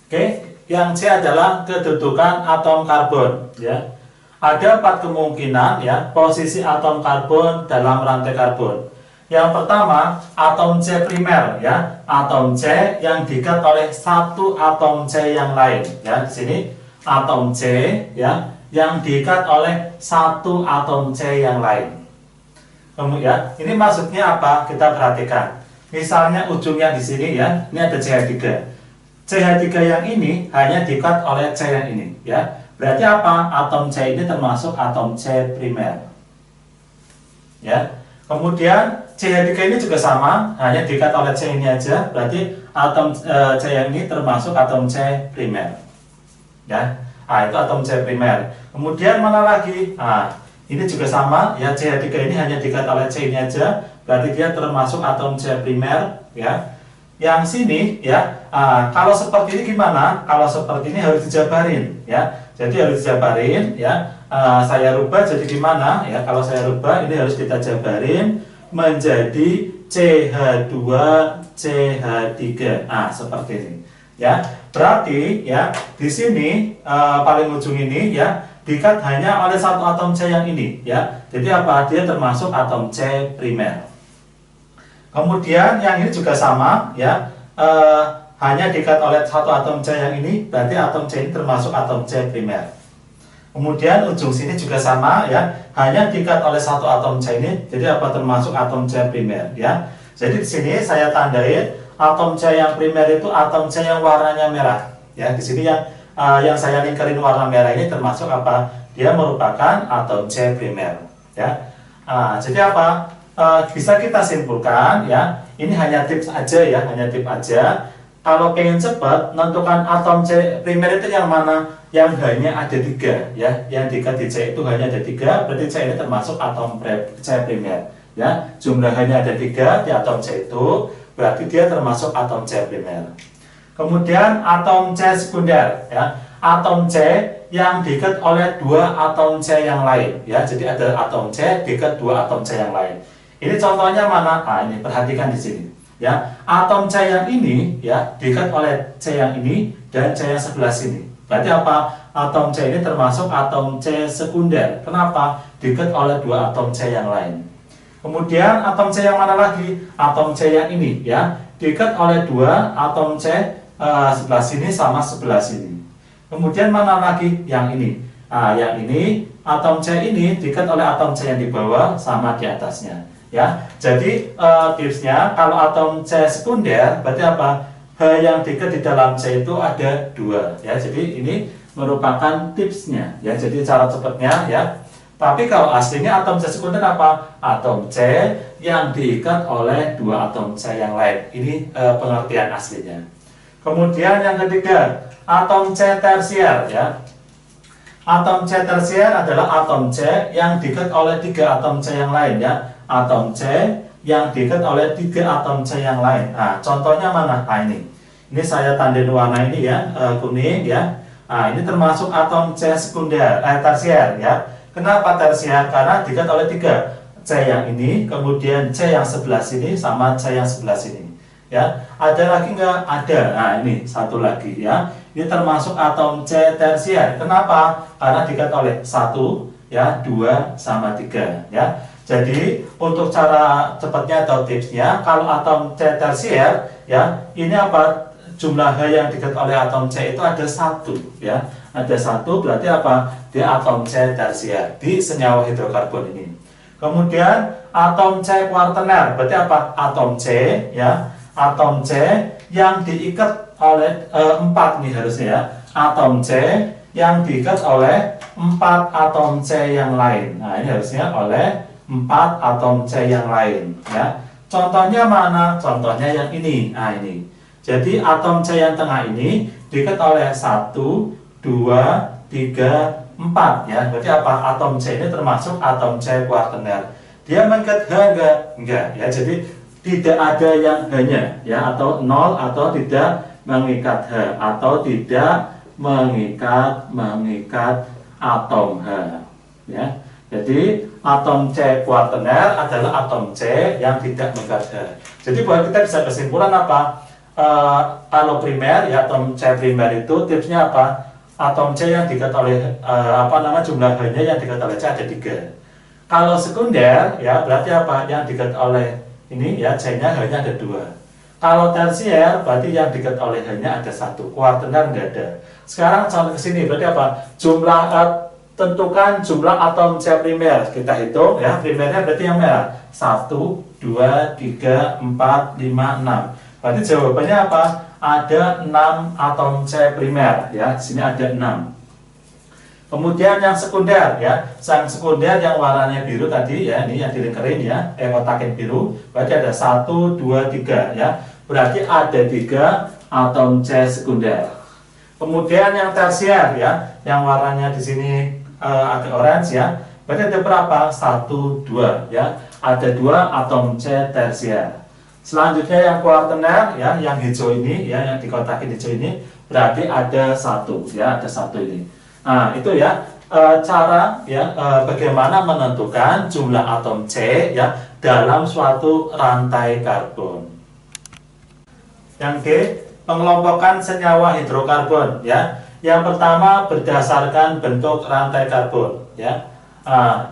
Oke, yang C adalah kedudukan atom karbon, ya. Ada 4 kemungkinan ya posisi atom karbon dalam rantai karbon. Yang pertama, atom C primer ya, atom C yang diikat oleh satu atom C yang lain ya. Di sini atom C ya yang diikat oleh satu atom C yang lain. Kemudian ini maksudnya apa? Kita perhatikan. Misalnya ujungnya di sini ya, ini ada CH3. CH3 yang ini hanya diikat oleh C yang ini ya. Berarti apa? Atom C ini termasuk atom C primer. Ya. Kemudian CH3 ini juga sama, hanya diikat oleh C ini aja, berarti atom C yang ini termasuk atom C primer. Ya. Itu atom C primer. Kemudian mana lagi? Ini juga sama, ya CH3 ini hanya diikat oleh C ini aja, berarti dia termasuk atom C primer, ya. Yang sini, ya, kalau seperti ini gimana? Kalau seperti ini harus dijabarin, ya. Jadi harus dijabarin, ya. Saya rubah jadi gimana? Ya, kalau saya rubah ini harus kita jabarin menjadi CH2CH3. Seperti ini, ya. Berarti, ya, di sini paling ujung ini, ya, diikat hanya oleh satu atom C yang ini, ya. Jadi apa? Dia termasuk atom C primer. Kemudian yang ini juga sama, ya. Hanya diikat oleh satu atom C yang ini, berarti atom C ini termasuk atom C primer. Kemudian ujung sini juga sama, ya. Hanya diikat oleh satu atom C ini, jadi apa? Termasuk atom C primer, ya. Jadi di sini saya tandain atom C yang primer itu atom C yang warnanya merah, ya. Di sini yang saya lingkarin warna merah ini termasuk apa? Dia merupakan atom C primer, ya. Jadi apa? Bisa kita simpulkan, ya. Ini hanya tips aja, ya, hanya tips aja. Kalau pengen cepat, menentukan atom C primer itu yang mana? Yang hanya ada 3, ya. Yang diikat di C itu hanya ada 3, berarti C ini termasuk atom C primer, ya. Jumlahnya ada 3 di atom C itu, berarti dia termasuk atom C primer. Kemudian atom C sekunder, ya. Atom C yang diikat oleh 2 atom C yang lain, ya. Jadi ada atom C diikat 2 atom C yang lain. Ini contohnya mana? Ini perhatikan di sini, ya. Atom C yang ini, ya, diikat oleh C yang ini dan C yang sebelah sini. Berarti apa? Atom C ini termasuk atom C sekunder. Kenapa? Diikat oleh 2 atom C yang lain. Kemudian atom C yang mana lagi? Atom C yang ini, ya, diikat oleh 2 atom C sebelah sini sama sebelah sini. Kemudian mana lagi? Yang ini. Yang ini atom C ini diikat oleh atom C yang di bawah sama di atasnya, ya. Jadi tipsnya kalau atom C sekunder berarti apa? H yang diikat di dalam C itu ada 2, ya. Jadi ini merupakan tipsnya, ya. Jadi cara cepatnya, ya. Tapi kalau aslinya atom C sekunder apa? Atom C yang diikat oleh 2 atom C yang lain. Ini pengertian aslinya. Kemudian yang ketiga, atom C tersier, ya. Atom C tersier adalah atom C yang diikat oleh 3 atom C yang lain, ya. Atom C yang diikat oleh 3 atom C yang lain. Contohnya mana? Ini. Ini saya tandain warna ini, ya, kuning, ya. Ini termasuk atom C sekunder, tersier, ya. Kenapa tersier? Karena diikat oleh 3. C yang ini, kemudian C yang sebelah sini sama C yang sebelah sini, ya. Ada lagi nggak? Ada. Ini satu lagi, ya. Ini termasuk atom C tersier. Kenapa? Karena diikat oleh 1, ya, 2 sama 3, ya. Jadi untuk cara cepatnya atau tipsnya, kalau atom C tersier, ya, ini apa? Jumlah H yang diikat oleh atom C itu ada 1, ya. Ada 1 berarti apa? Dia atom C tersier di senyawa hidrokarbon ini. Kemudian atom C kuartener berarti apa? Atom C, ya. Atom C yang diikat oleh 4 nih harusnya, ya. Atom C yang diikat oleh 4 atom C yang lain. Ini harusnya oleh 4 atom C yang lain, ya. Contohnya mana? Contohnya yang ini. Ini. Jadi atom C yang tengah ini diikat oleh 1, 2, 3, 4, ya. Berarti apa? Atom C ini termasuk atom C kuartener. Dia mengikat H enggak? Enggak, ya. Jadi tidak ada yang hanya, ya, atau 0 atau tidak mengikat H atau tidak mengikat atom H, ya. Jadi atom C kuartener adalah atom C yang tidak mengikat H. Jadi buat kita bisa kesimpulan apa? kalau primer ya atom C primer itu tipsnya apa? Atom C yang diikat oleh jumlah H-nya yang diikat oleh C ada 3. Kalau sekunder ya berarti apa? Yang diikat oleh ini ya C-nya H-nya ada 2. Kalau tersier berarti yang diikat oleh H-nya ada 1. Kuartener nggak ada. Sekarang contoh ke sini berarti apa? Tentukan jumlah atom C primer. Kita hitung ya. Primernya berarti yang merah. 1, 2, 3, 4, 5, 6. Berarti jawabannya apa? Ada 6 atom C primer ya. Di sini ada 6. Kemudian yang sekunder ya. Yang sekunder yang warnanya biru tadi ya, ini yang dilingkarin ya, kotakin biru. Berarti ada 1, 2, 3 ya. Berarti ada 3 atom C sekunder. Kemudian yang tersier ya, yang warnanya di sini agak orange ya. Berarti ada berapa? 1, 2 ya. Ada 2 atom C tersier. Selanjutnya yang kuartener ya, yang hijau ini ya, yang dikotakin hijau ini berarti ada 1 ya, ada 1 ini. Nah, itu ya cara ya bagaimana menentukan jumlah atom C ya dalam suatu rantai karbon. Yang D, pengelompokan senyawa hidrokarbon ya. Yang pertama berdasarkan bentuk rantai karbon ya.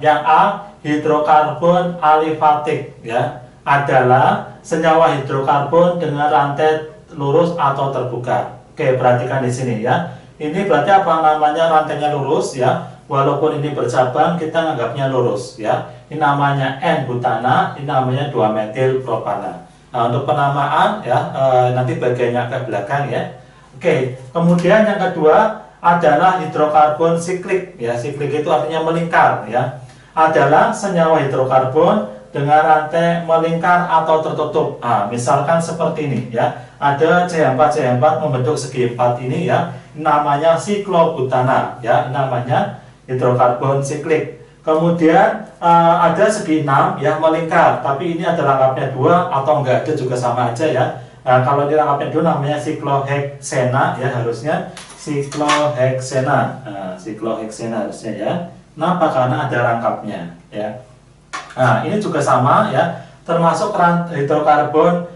Yang A, hidrokarbon alifatik ya, adalah senyawa hidrokarbon dengan rantai lurus atau terbuka. Oke, perhatikan di sini ya. Ini berarti apa namanya, rantainya lurus ya. Walaupun ini bercabang kita anggapnya lurus ya. Ini namanya N-butana, ini namanya 2-metil propana. Nah, untuk penamaan ya nanti bagiannya ke belakang ya. Oke, kemudian yang kedua adalah hidrokarbon siklik ya. Siklik itu artinya melingkar ya. Adalah senyawa hidrokarbon dengan rantai melingkar atau tertutup. Nah, misalkan seperti ini ya. Ada CH4 membentuk segi 4 ini ya. Namanya siklobutana ya. Namanya hidrokarbon siklik. Kemudian ada segi 6 ya, melingkar, tapi ini ada rangkapnya 2 atau enggak ada juga sama aja ya. Kalau di rangkapnya 2 namanya sikloheksena ya, harusnya sikloheksena. Sikloheksena harusnya ya. Kenapa? Karena ada rangkapnya ya. Nah, ini juga sama ya, termasuk hidrokarbon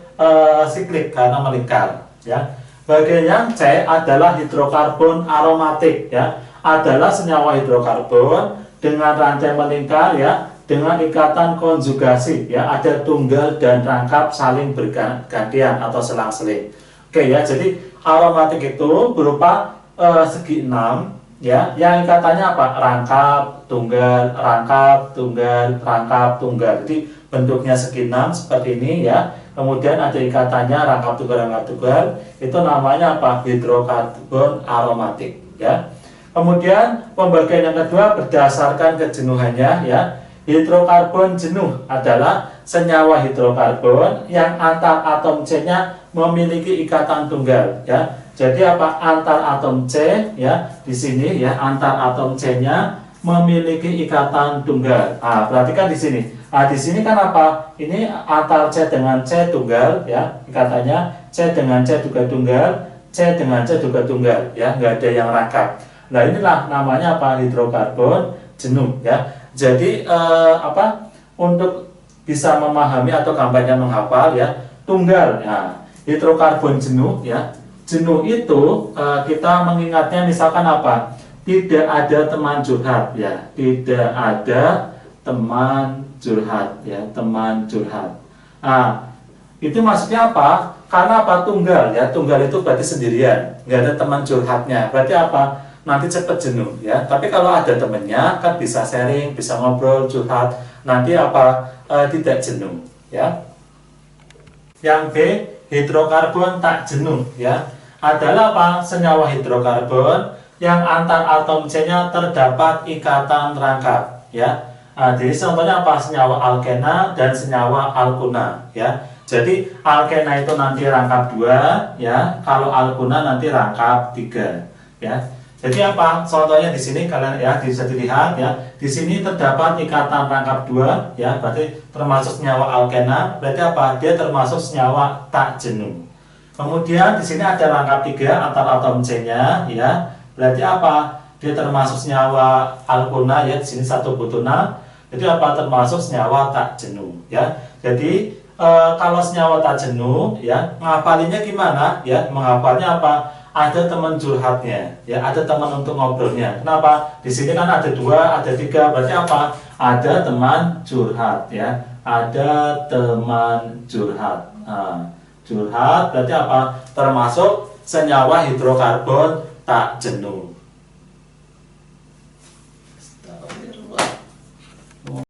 siklik karena melingkar ya. Bagian yang C adalah hidrokarbon aromatik ya, adalah senyawa hidrokarbon dengan rantai melingkar ya, dengan ikatan konjugasi ya, ada tunggal dan rangkap saling bergantian atau selang-seling. Oke ya, jadi aromatik itu berupa segi 6 ya, yang ikatannya apa? Rangkap, tunggal, rangkap, tunggal, rangkap, tunggal. Jadi bentuknya segi 6 seperti ini ya. Kemudian ada ikatannya rangkap, tunggal, rangkap, tunggal. Itu namanya apa? Hidrokarbon aromatik ya. Kemudian pembagian yang kedua berdasarkan kejenuhannya ya. Hidrokarbon jenuh adalah senyawa hidrokarbon yang antar atom C-nya memiliki ikatan tunggal ya. Jadi apa? Antar atom C ya, di sini ya, antar atom C-nya memiliki ikatan tunggal. Ah, perhatikan di sini. Ah, di sini kan apa? Ini antar C dengan C tunggal ya, ikatannya C dengan C juga tunggal, C dengan C juga tunggal ya, nggak ada yang rangkap. Nah, inilah namanya apa? Hidrokarbon jenuh ya. Jadi untuk bisa memahami atau gambarnya menghafal ya, tunggal ya, hidrokarbon jenuh ya. Jenuh itu kita mengingatnya misalkan apa? Tidak ada teman curhat ya, tidak ada teman curhat ya, teman curhat. Nah, itu maksudnya apa? Karena apa? Tunggal ya, tunggal itu berarti sendirian, nggak ada teman curhatnya. Berarti apa? Nanti cepat jenuh ya. Tapi kalau ada temennya kan bisa sharing, bisa ngobrol, curhat. Nanti apa? Tidak jenuh ya. Yang B, hidrokarbon tak jenuh ya. Adalah apa? Senyawa hidrokarbon yang antar atom C-nya terdapat ikatan rangkap ya. Nah, jadi contohnya apa? Senyawa alkena dan senyawa alkuna ya. Jadi alkena itu nanti rangkap 2 ya. Kalau alkuna nanti rangkap 3 ya. Jadi apa? Contohnya di sini kalian ya bisa dilihat ya. Di sini terdapat ikatan rangkap 2 ya, berarti termasuk senyawa alkena. Berarti apa? Dia termasuk senyawa tak jenuh. Kemudian di sini ada rangkap 3 antar atom C-nya ya. Berarti apa? Dia termasuk senyawa alkuna ya. Di sini 1 butuna. Jadi apa? Termasuk senyawa tak jenuh ya. Jadi kalau senyawa tak jenuh, ya ngapalinya gimana? Ya menghafalnya apa? Ada teman curhatnya, ya ada teman untuk ngobrolnya. Kenapa? Di sini kan ada dua, ada tiga, berarti apa? Ada teman curhat, ya. Ada teman curhat. Nah, curhat berarti apa? Termasuk senyawa hidrokarbon tak jenuh.